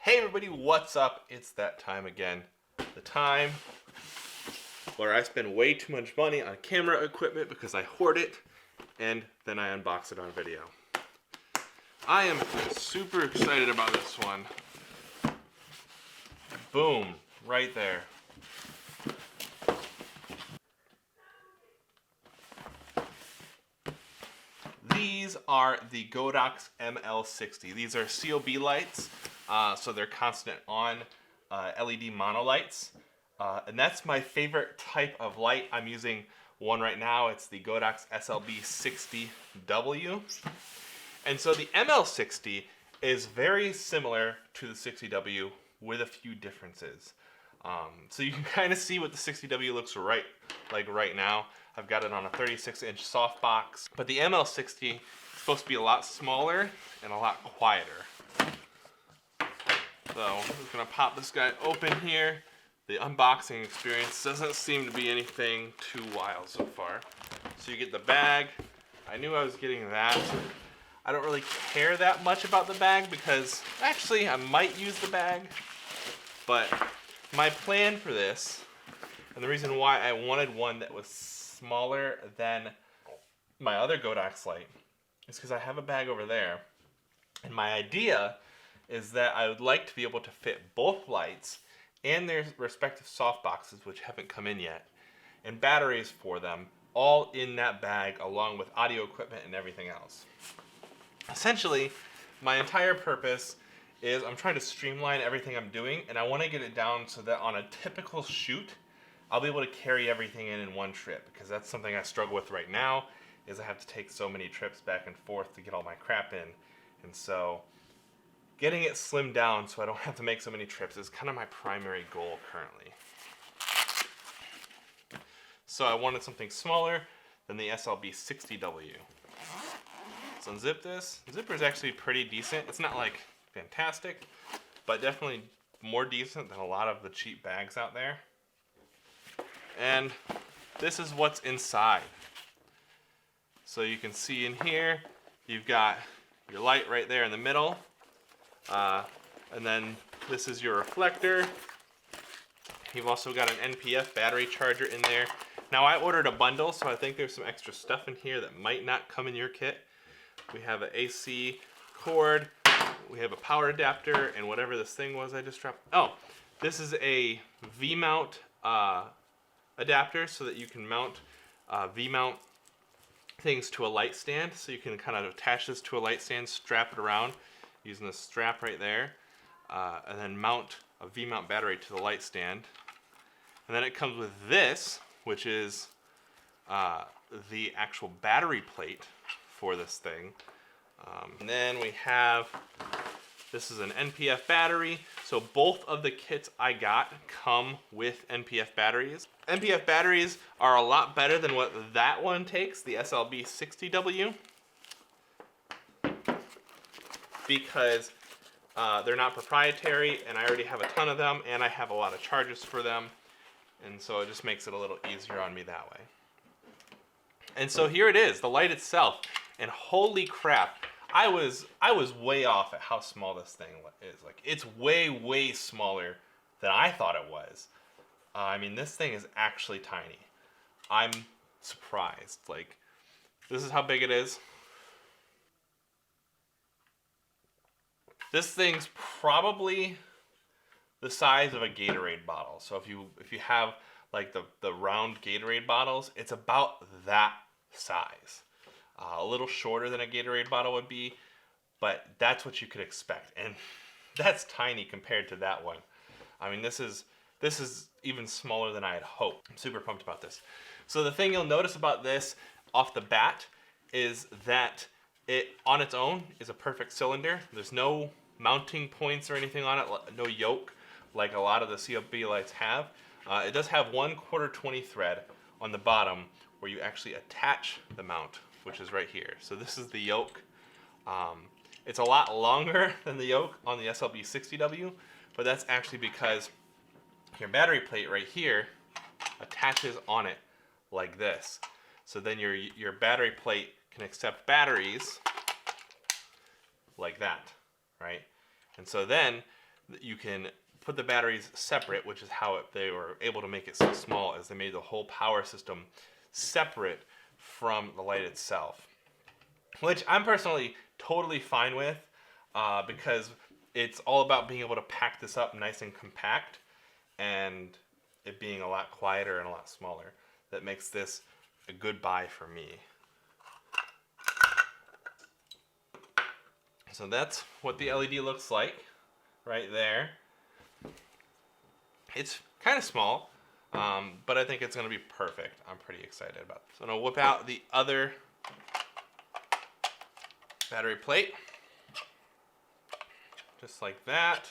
Hey everybody, what's up? It's that time again. The time where I spend way too much money on camera equipment because I hoard it and then I unbox it on video. I am super excited about this one. Boom, right there. These are the Godox SL-60. These are COB lights, so they're constant on LED monolights. And that's my favorite type of light. I'm using one right now. It's the Godox SLB60W. And so the ML60 is very similar to the 60W with a few differences. So you can kind of see what the 60W looks like right now. I've got it on a 36-inch softbox, but the ML60 is supposed to be a lot smaller and a lot quieter. So I'm just gonna pop this guy open here. The unboxing experience doesn't seem to be anything too wild so far. So you get the bag. I knew I was getting that. I don't really care that much about the bag because actually I might use the bag, but my plan for this, and the reason why I wanted one that was smaller than my other Godox light, is because I have a bag over there. And my idea is that I would like to be able to fit both lights and their respective soft boxes, which haven't come in yet, and batteries for them, all in that bag along with audio equipment and everything else. Essentially, my entire purpose is I'm trying to streamline everything I'm doing, and I want to get it down so that on a typical shoot, I'll be able to carry everything in one trip, because that's something I struggle with right now, is I have to take so many trips back and forth to get all my crap in. And so getting it slimmed down so I don't have to make so many trips is kind of my primary goal currently. So I wanted something smaller than the SLB60W. So unzip this. The zipper is actually pretty decent. It's not like fantastic, but definitely more decent than a lot of the cheap bags out there. And this is what's inside. So you can see in here, you've got your light right there in the middle. And then this is your reflector. You've also got an NPF battery charger in there. Now I ordered a bundle, so I think there's some extra stuff in here that might not come in your kit. We have an AC cord, we have a power adapter, and whatever this thing was I just dropped. Oh, this is a V-mount adapter so that you can mount V-mount things to a light stand. So you can kind of attach this to a light stand, strap it around using this strap right there, and then mount a V-mount battery to the light stand. And then it comes with this, which is the actual battery plate for this thing. And then we have, this is an NPF battery. So both of the kits I got come with NPF batteries. NPF batteries are a lot better than what that one takes, the SLB60W, because they're not proprietary and I already have a ton of them and I have a lot of charges for them. And so it just makes it a little easier on me that way. And so here it is, the light itself. And holy crap, I was way off at how small this thing is. Like, it's way, way smaller than I thought it was. I mean, this thing is actually tiny. I'm surprised. Like, this is how big it is. This thing's probably the size of a Gatorade bottle. So if you have like the round Gatorade bottles, it's about that size. A little shorter than a Gatorade bottle would be, but that's what you could expect. And that's tiny compared to that one. I mean, this is even smaller than I had hoped. I'm super pumped about this. So the thing you'll notice about this off the bat is that it on its own is a perfect cylinder. There's no mounting points or anything on it, no yoke like a lot of the COB lights have. It does have 1/4 20 thread on the bottom where you actually attach the mount, which is right here. So this is the yoke. It's a lot longer than the yoke on the SLB60W, but that's actually because your battery plate right here attaches on it like this. So then your battery plate can accept batteries like that, right? And so then you can put the batteries separate, which is how they were able to make it so small, as they made the whole power system separate from the light itself, which I'm personally totally fine with, because it's all about being able to pack this up nice and compact, and it being a lot quieter and a lot smaller. That makes this a good buy for me. So that's what the LED looks like right there. It's kind of small, but I think it's going to be perfect. I'm pretty excited about it. So I'm going to whip out the other battery plate, just like that.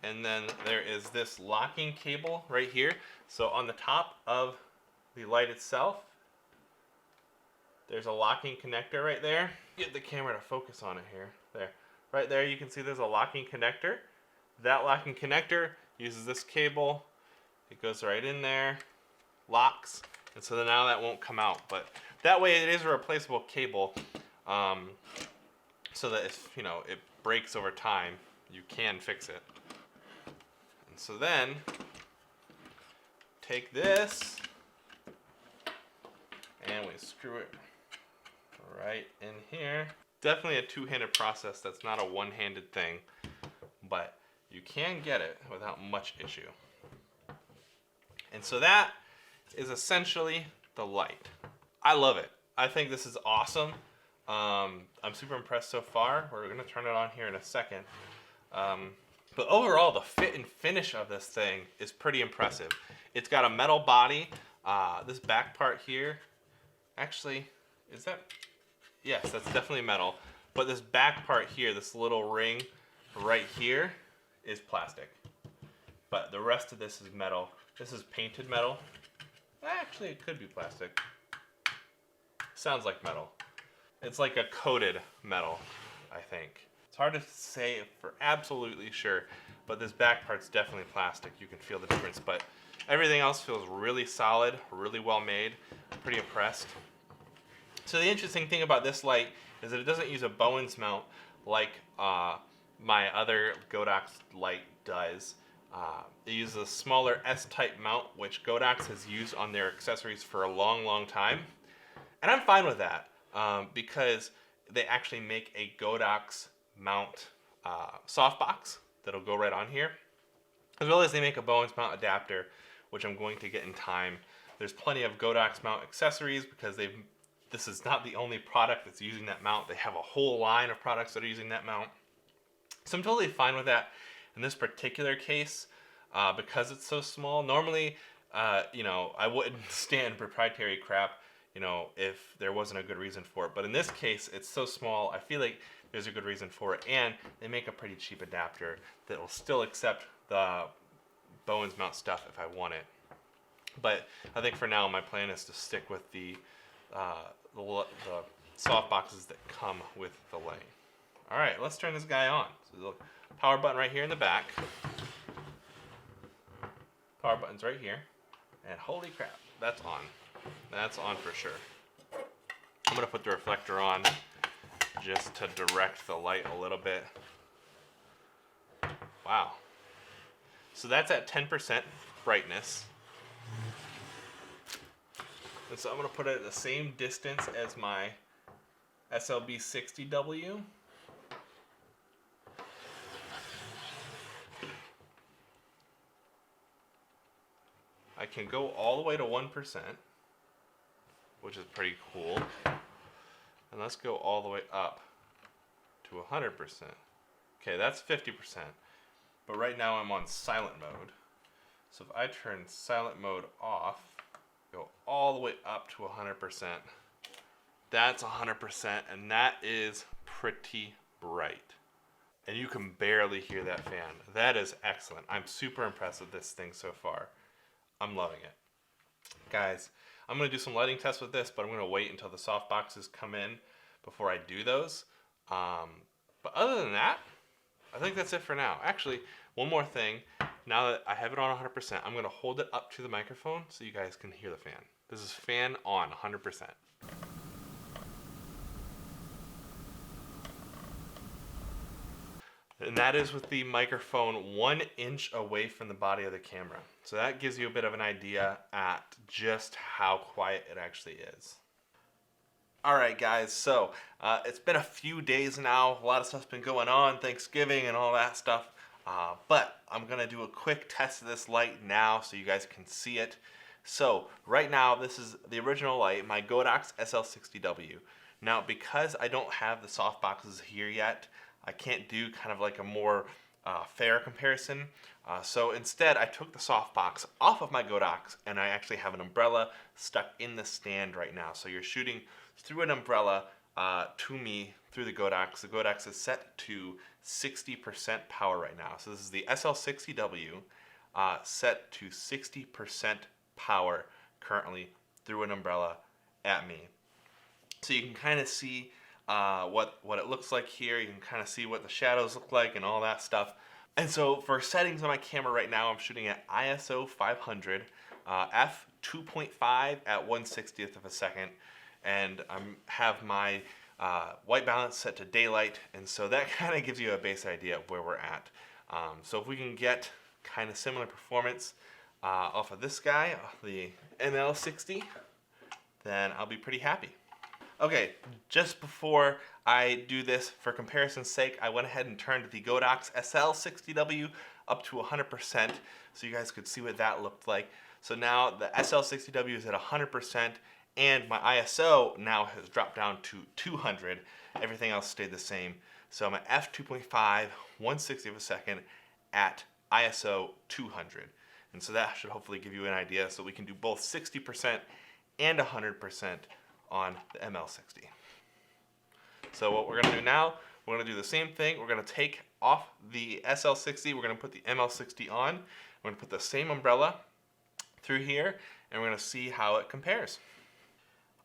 And then there is this locking cable right here. So on the top of the light itself, there's a locking connector right there. Get the camera to focus on it here. There. Right there you can see there's a locking connector. That locking connector uses this cable. It goes right in there, locks, and so then now that won't come out. But that way it is a replaceable cable, so that if it breaks over time, you can fix it. And so then take this and we screw it right in here. Definitely a two-handed process. That's not a one-handed thing, but you can get it without much issue. And so that is essentially the light. I love it. I think this is awesome. I'm super impressed so far. We're gonna turn it on here in a second. But overall, the fit and finish of this thing is pretty impressive. It's got a metal body. This back part here, actually, is that? Yes, that's definitely metal. But this back part here, this little ring right here, is plastic. But the rest of this is metal. This is painted metal. Actually, it could be plastic. Sounds like metal. It's like a coated metal, I think. It's hard to say for absolutely sure, but this back part's definitely plastic. You can feel the difference, but everything else feels really solid, really well made. I'm pretty impressed. So the interesting thing about this light is that it doesn't use a Bowens mount like my other Godox light does. It uses a smaller S-type mount, which Godox has used on their accessories for a long, long time. And I'm fine with that, because they actually make a Godox mount softbox that'll go right on here, as well as they make a Bowens mount adapter, which I'm going to get in time. There's plenty of Godox mount accessories because this is not the only product that's using that mount. They have a whole line of products that are using that mount. So I'm totally fine with that. In this particular case, because it's so small, normally, I wouldn't stand proprietary crap, if there wasn't a good reason for it. But in this case, it's so small, I feel like there's a good reason for it. And they make a pretty cheap adapter that will still accept the Bowens mount stuff if I want it. But I think for now, my plan is to stick with the soft boxes that come with the light. All right, let's turn this guy on. So the power button right here in the back. Power button's right here. And holy crap, that's on. That's on for sure. I'm gonna put the reflector on just to direct the light a little bit. Wow. So that's at 10% brightness. And so I'm gonna put it at the same distance as my SLB60W. I can go all the way to 1%, which is pretty cool. And let's go all the way up to 100%. Okay, that's 50%. But right now I'm on silent mode. So if I turn silent mode off, go all the way up to 100%, that's 100%, and that is pretty bright. And you can barely hear that fan. That is excellent. I'm super impressed with this thing so far. I'm loving it. Guys, I'm gonna do some lighting tests with this, but I'm gonna wait until the soft boxes come in before I do those. But other than that, I think that's it for now. Actually, one more thing. Now that I have it on 100%, I'm gonna hold it up to the microphone so you guys can hear the fan. This is fan on 100%. And that is with the microphone 1 inch away from the body of the camera. So that gives you a bit of an idea at just how quiet it actually is. Alright guys, so it's been a few days now. A lot of stuff's been going on, Thanksgiving and all that stuff. But I'm going to do a quick test of this light now so you guys can see it. So right now, this is the original light, my Godox SL-60W. Now because I don't have the soft boxes here yet, I can't do kind of like a more fair comparison. So instead I took the soft box off of my Godox and I actually have an umbrella stuck in the stand right now. So you're shooting through an umbrella to me through the Godox. The Godox is set to 60% power right now. So this is the SL-60W set to 60% power currently through an umbrella at me. So you can kind of see what it looks like here. You can kind of see what the shadows look like and all that stuff. And so for settings on my camera right now, I'm shooting at ISO 500, f2.5 at 1/60th of a second, and I have my white balance set to daylight, and so that kind of gives you a base idea of where we're at. So if we can get kind of similar performance off of this guy, the ML60, then I'll be pretty happy. Okay, just before I do this, for comparison's sake, I went ahead and turned the Godox SL-60W up to 100% so you guys could see what that looked like. So now the SL-60W is at 100% and my ISO now has dropped down to 200. Everything else stayed the same. So I'm at f2.5, 1/60th of a second at ISO 200. And so that should hopefully give you an idea so we can do both 60% and 100% on the ML60. So what we're going to do now, we're going to do the same thing. We're going to take off the SL60, we're going to put the ML60 on. We're going to put the same umbrella through here, and we're going to see how it compares.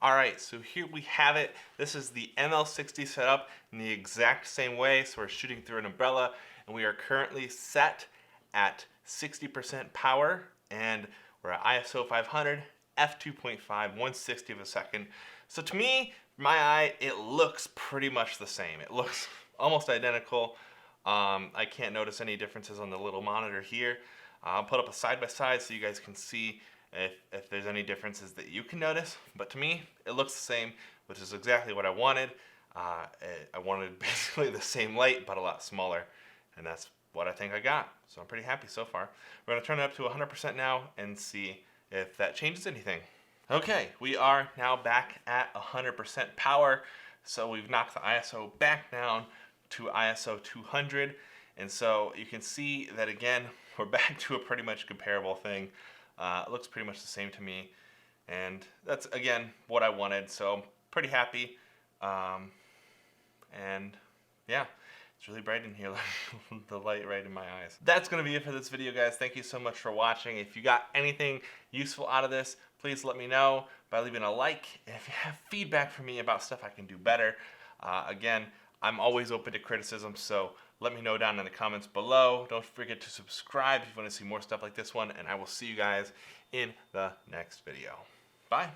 Alright, so here we have it. This is the ML60 set up in the exact same way. So we're shooting through an umbrella, and we are currently set at 60% power, and we're at ISO 500, f2.5, 1/60th of a second. So to me, my eye, it looks pretty much the same. It looks almost identical. I can't notice any differences on the little monitor here. I'll put up a side-by-side so you guys can see if there's any differences that you can notice. But to me, it looks the same, which is exactly what I wanted. I wanted basically the same light, but a lot smaller. And that's what I think I got. So I'm pretty happy so far. We're going to turn it up to 100% now and see if that changes anything. Okay, we are now back at 100% power. So we've knocked the ISO back down to ISO 200. And so you can see that again, we're back to a pretty much comparable thing. It looks pretty much the same to me. And that's, again, what I wanted. So I'm pretty happy. And yeah, it's really bright in here, the light right in my eyes. That's going to be it for this video, guys. Thank you so much for watching. If you got anything useful out of this, please let me know by leaving a like. And if you have feedback for me about stuff I can do better, again, I'm always open to criticism, so let me know down in the comments below. Don't forget to subscribe if you want to see more stuff like this one, and I will see you guys in the next video. Bye.